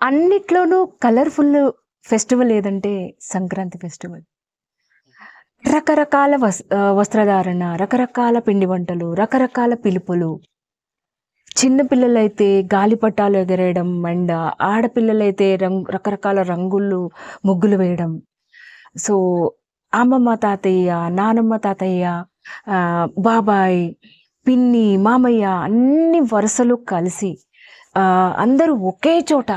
అన్నిట్లోనూ colourful festival ఏదంటే Sankranti festival. రకరకాల వస్త్రధారణ, రకరకాల పిండి వంటలు, రకరకాల పిలుపులు. చిన్న పిల్లలైతే గాలిపటాలు ఎగరేయడం అండ్ ఆడపిల్లలైతే రకరకాల రంగులు, ముగ్గులు వేయడం. సో, అమ్మమ్మ, తాతయ్య, నానమ్మ, తాతయ్య, బాబాయ్, పిన్ని, మామయ్య అన్ని వరుసలు కలిసి అందరూ ఒకే చోట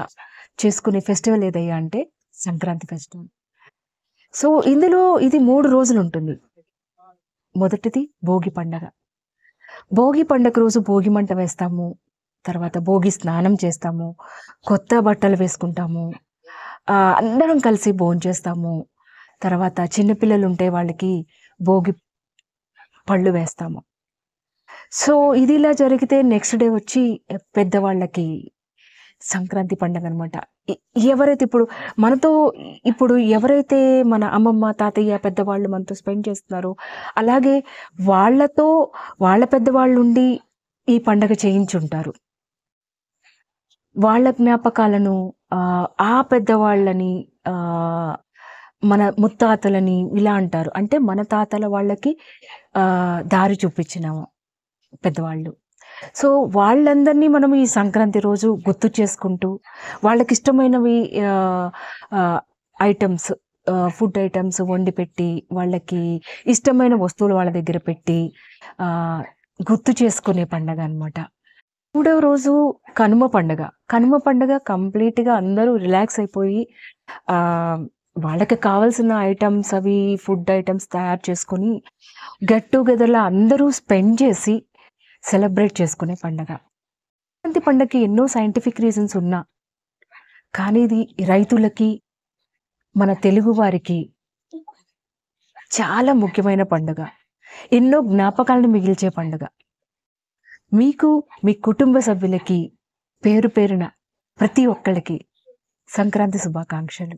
చేసుకునే ఫెస్టివల్ ఏదయ్యా అంటే సంక్రాంతి ఫెస్టివల్. సో, ఇందులో ఇది 3 రోజులుంటుంది. మొదటిది భోగి పండగ. భోగి పండగ రోజు భోగి మంట వేస్తాము. తర్వాత భోగి స్నానం చేస్తాము. కొత్త బట్టలు వేసుకుంటాము. అందరం కలిసి భోంచేస్తాము. తర్వాత చిన్న పిల్లలుంటే వాళ్ళకి భోగి పళ్ళు వేస్తాము. సో, ఇది ఇలా జరిగితే నెక్స్ట్ డే వచ్చి పెద్దవాళ్ళకి సంక్రాంతి పండగనమాట. ఎ ఎవరైతే ఇప్పుడు మనతో ఇప్పుడు ఎవరైతే మన అమ్మమ్మ, తాతయ్య, పెద్దవాళ్ళు మనతో స్పెండ్ చేస్తున్నారో, అలాగే వాళ్ళతో వాళ్ళ పెద్దవాళ్ళుండి ఈ పండగ చేయించుంటారు. వాళ్ళ జ్ఞాపకాలను ఆ పెద్దవాళ్ళని ఆహ్, మన ముత్తాతలని ఇలా అంటారు. అంటే మన తాతల వాళ్ళకి దారి చూపించిన పెద్దవాళ్ళు. సో, వాళ్ళందరినీ మనం ఈ సంక్రాంతి రోజు గుర్తు చేసుకుంటూ, వాళ్ళకిష్టమైనవి ఆహ్, ఆహ్, ఐటెమ్స్ ఫుడ్ ఐటెమ్స్ వండిపెట్టి, వాళ్ళకి ఇష్టమైన వస్తువులు వాళ్ళ దగ్గర పెట్టి ఆహ్, గుర్తు చేసుకునే పండగనమాట. మూడవ రోజు కనుమ పండగ. కనుమ పండగ కంప్లీట్‌గా అందరూ రిలాక్స్ అయిపోయి ఆహ్, వాళ్ళకి కావాల్సిన ఐటెమ్స్ అవి ఫుడ్ ఐటెమ్స్ తయారు చేసుకొని గెట్ టుగెదర్‌లా అందరూ స్పెండ్ చేసి సెలబ్రేట్ చేసుకునే పండగ. సంక్రాంతి పండగకి ఎన్నో సైంటిఫిక్ రీజన్స్ ఉన్నా, కానీ ఇది రైతులకి, మన తెలుగు వారికి చాలా ముఖ్యమైన పండుగ. ఎన్నో జ్ఞాపకాలను మిగిల్చే పండుగ. మీకు, మీ కుటుంబ సభ్యులకి పేరు పేరున ప్రతి ఒక్కళ్ళకి సంక్రాంతి శుభాకాంక్షలు.